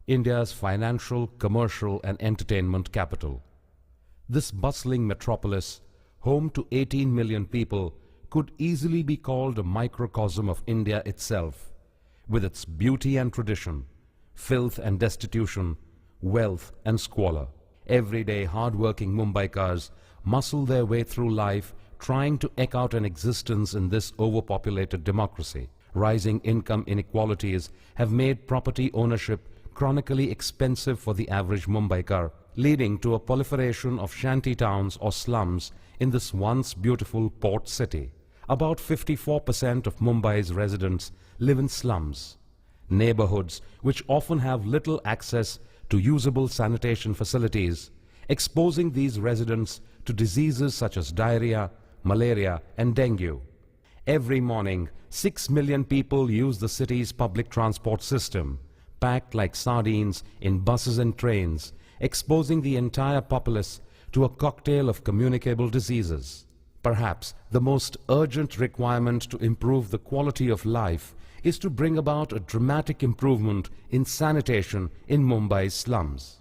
India's financial, commercial and entertainment capital. This bustling metropolis, home to 18 million people, could easily be called a microcosm of India itself, with its beauty and tradition, filth and destitution, wealth and squalor. Everyday hard-working Mumbaikars muscle their way through life trying to eke out an existence in this overpopulated democracy. Rising income inequalities have made property ownership chronically expensive for the average Mumbaikar, leading to a proliferation of shanty towns or slums in this once beautiful port city. About 54% of Mumbai's residents live in slums, neighborhoods which often have little access to usable sanitation facilities, exposing these residents to diseases such as diarrhea, malaria and dengue. Every morning, 6 million people use the city's public transport system, packed like sardines in buses and trains, exposing the entire populace to a cocktail of communicable diseases. Perhaps the most urgent requirement to improve the quality of life is to bring about a dramatic improvement in sanitation in Mumbai's slums.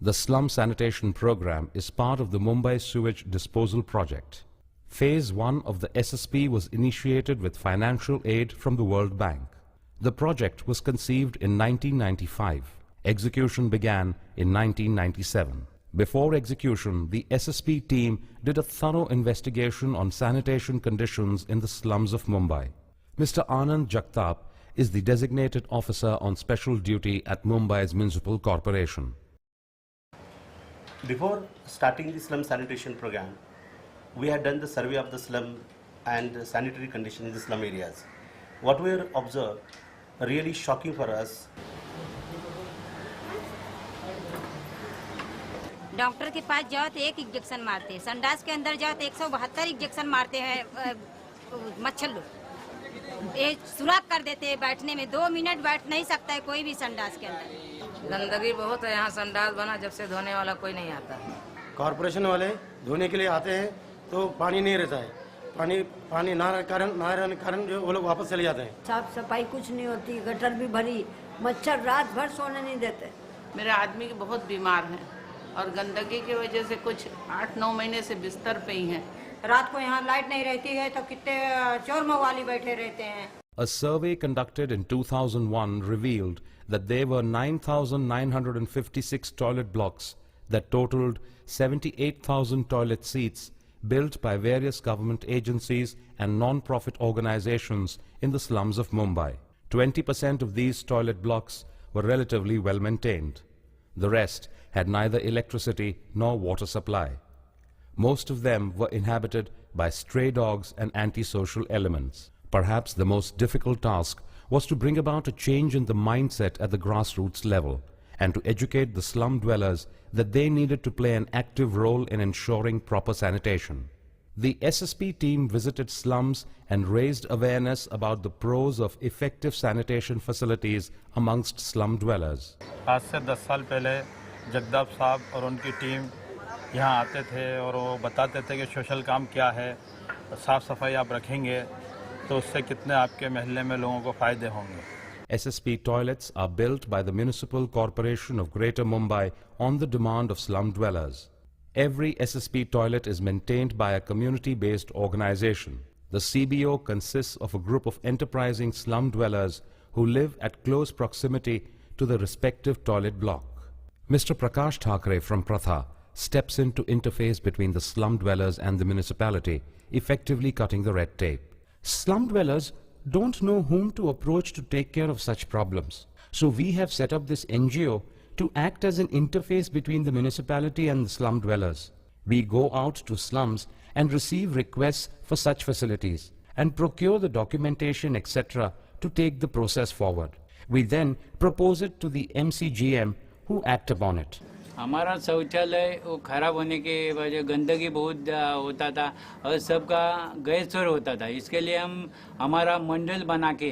The slum sanitation program is part of the Mumbai sewage disposal project. Phase 1 of the SSP was initiated with financial aid from the World Bank. The project was conceived in 1995. Execution began in 1997. Before execution, the SSP team did a thorough investigation on sanitation conditions in the slums of Mumbai. Mr. Anand Jagtap is the designated officer on special duty at Mumbai's Municipal Corporation. Before starting the slum sanitation program, we had done the survey of the slum and sanitary conditions in the slum areas. What we observed, really shocking for us. Doctor के पास जाओ तो एक injection मारते हैं, संडास के अंदर जाओ तो 172 इंजेक्शन मारते हैं मच्छर लोग, ये सुराख कर देते हैं, बैठने में 2 मिनट बैठ नहीं सकता है कोई भी संडास के अंदर। गंदगी बहुत है यहाँ, संडास बना जब से धोने वाला कोई नहीं आता। कॉर्पोरेशन वाले धोने के लिए आते हैं तो पानी नहीं रहता है, पानी ना रहने कारण जो वो लोग वापस चले जाते हैं। साफ सफाई कुछ नहीं होती, गटर भी भरी, मच्छर रात भर सोने नहीं देते। मेरे आदमी के बहुत बीमार हैं और गंदगी की वजह से कुछ 8-9 महीने से बिस्तर पे ही हैं। रात को यहाँ लाइट नहीं रहती है तो कितने चोर मवाली बैठे रहते हैं। A survey conducted in 2001 revealed that there were 9,956 toilet blocks that totaled 78,000 toilet seats built by various government agencies and non-profit organizations in the slums of Mumbai. 20% of these toilet blocks were relatively well maintained. The rest had neither electricity nor water supply. Most of them were inhabited by stray dogs and antisocial elements. Perhaps the most difficult task was to bring about a change in the mindset at the grassroots level and to educate the slum dwellers that they needed to play an active role in ensuring proper sanitation. The SSP team visited slums and raised awareness about the pros of effective sanitation facilities amongst slum dwellers. आज से 10 साल पहले जगदाप साहब और उनकी team यहाँ आते थे और वो बताते थे कि सोशल काम क्या है, साफ सफाई आप रखेंगे तो उससे कितने आपके महल्ले में लोगों को फायदे होंगे. SSP toilets are built by the Municipal Corporation of Greater Mumbai on the demand of slum dwellers. Every SSP toilet is maintained by a community-based organization. The CBO consists of a group of enterprising slum dwellers who live at close proximity to the respective toilet block. Mr. Prakash Thakre from Pratha steps in to interface between the slum dwellers and the municipality, effectively cutting the red tape. Slum dwellers don't know whom to approach to take care of such problems. So we have set up this NGO to act as an interface between the municipality and the slum dwellers. We go out to slums and receive requests for such facilities and procure the documentation, etc. to take the process forward. We then propose it to the MCGM who act upon it. हमारा शौचालय वो खराब होने के वजह गंदगी बहुत होता था और सबका गैस चोर होता था. इसके लिए हम हमारा मंडल बना के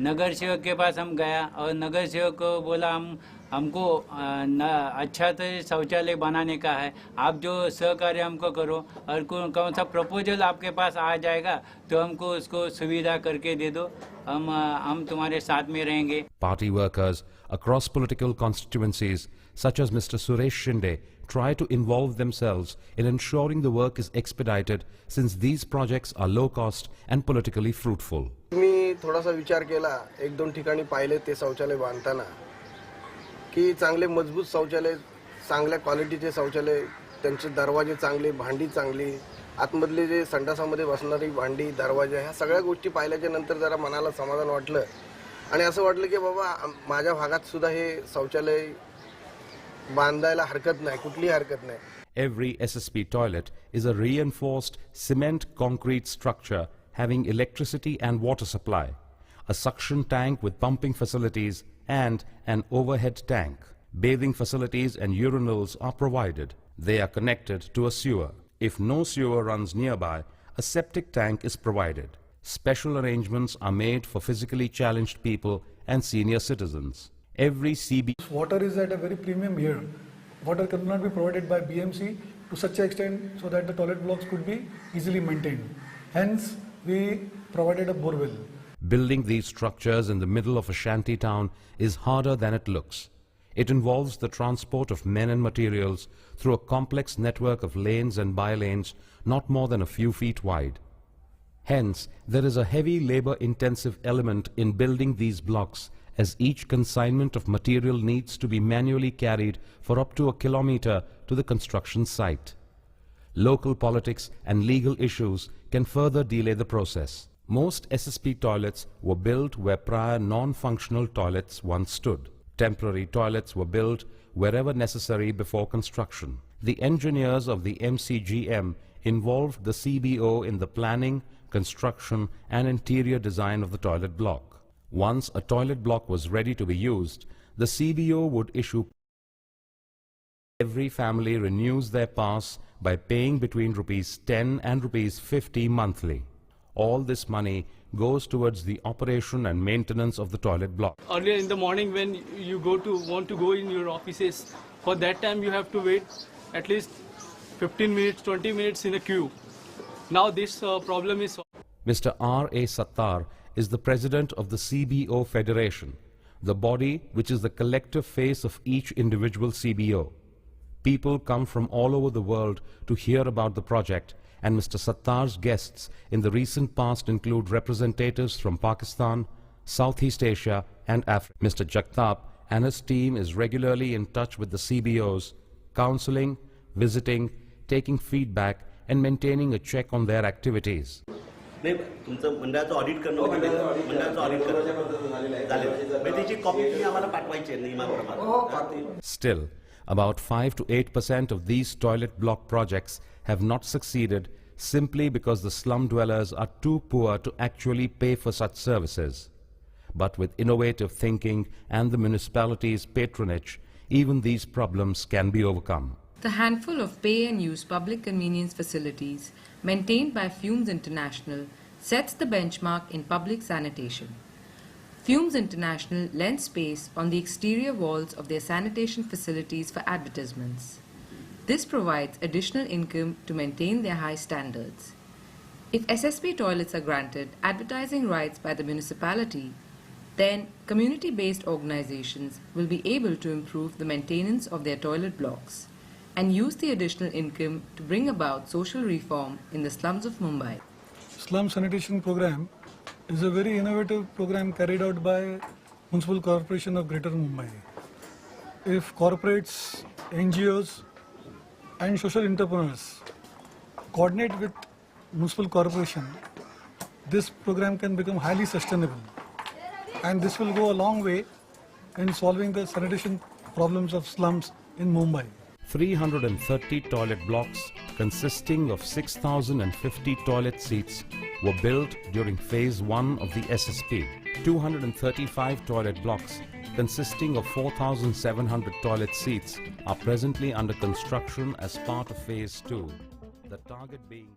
नगर सेवक के पास हम गया और नगर सेवक को बोला हम हमको अच्छा से शौचालय बनाने का है। आप जो सहकार्य हमको करो और कौन सा प्रपोजल आपके पास आ जाएगा तो हमको उसको सुविधा करके दे दो, हम तुम्हारे साथ में रहेंगे। Party workers across political constituencies such as Mr. Suresh Shinde try to involve themselves in ensuring the work is expedited since these projects are low cost and politically fruitful. मी थोडासा विचार केला, एक दोन ठिकाणी पाहिले ते शौचालय बांधताना की चांगले मजबूत शौचालय, चांगल्या क्वालिटीचे शौचालय, त्यांचे दरवाजे चांगले, भांडी चांगली, आतमधले जे संडासामध्ये बसणारी भांडी, दरवाजे, ह्या सगळ्या गोष्टी पाहिल्याच्या नंतर जरा मनाला समाधान वाटलं आणि असं वाटलं की बाबा माझ्या भागात सुद्धा हे शौचालय बांधायला हरकत नाही, कुठलीही हरकत नाही. Every SSP toilet is a reinforced cement concrete structure having electricity and water supply, a suction tank with pumping facilities and an overhead tank. Bathing facilities and urinals are provided. They are connected to a sewer. If no sewer runs nearby, a septic tank is provided. Special arrangements are made for physically challenged people and senior citizens. Every CB... Water is at a very premium here. Water cannot be provided by BMC to such an extent so that the toilet blocks could be easily maintained. Hence, we provided a borewell. Building these structures in the middle of a shanty town is harder than it looks. It involves the transport of men and materials through a complex network of lanes and by-lanes not more than a few feet wide. Hence, there is a heavy labor-intensive element in building these blocks, as each consignment of material needs to be manually carried for up to a kilometer to the construction site. Local politics and legal issues can further delay the process. Most SSP toilets were built where prior non-functional toilets once stood. Temporary toilets were built wherever necessary before construction. The engineers of the MCGM involved the CBO in the planning, construction and interior design of the toilet block. Once a toilet block was ready to be used, the CBO would issue. Every family renews their pass by paying between ₹10 and ₹50 monthly. All this money goes towards the operation and maintenance of the toilet block. Earlier in the morning when you want to go in your offices, for that time you have to wait at least 15 minutes, 20 minutes in a queue. Now this problem is solved. Mr. R.A. Sattar is the president of the CBO Federation, the body which is the collective face of each individual CBO. People come from all over the world to hear about the project, and Mr. Sattar's guests in the recent past include representatives from Pakistan, Southeast Asia and Africa. Mr. Jagtap and his team is regularly in touch with the CBOs, counseling, visiting, taking feedback and maintaining a check on their activities. नाही तुमचं मंडळाचं audit करणं मंडळाचं audit करणं झालेलं आहे. त्याची copy तुम्ही आम्हाला पाठवायची आहे नियमाप्रमाणे. Still, about 5 to 8% of these toilet block projects have not succeeded simply because the slum dwellers are too poor to actually pay for such services. But with innovative thinking and the municipality's patronage, even these problems can be overcome. The handful of pay-and-use public convenience facilities maintained by Fumes International sets the benchmark in public sanitation. Fumes International lends space on the exterior walls of their sanitation facilities for advertisements. This provides additional income to maintain their high standards. If SSP toilets are granted advertising rights by the municipality, then community-based organizations will be able to improve the maintenance of their toilet blocks and use the additional income to bring about social reform in the slums of Mumbai. Slum Sanitation Program is a very innovative program carried out by Municipal Corporation of Greater Mumbai. If corporates, NGOs and social entrepreneurs coordinate with Municipal Corporation, this program can become highly sustainable, and this will go a long way in solving the sanitation problems of slums in Mumbai. 330 toilet blocks consisting of 6,050 toilet seats were built during phase 1 of the SSP. 235 toilet blocks consisting of 4,700 toilet seats are presently under construction as part of phase 2, the target being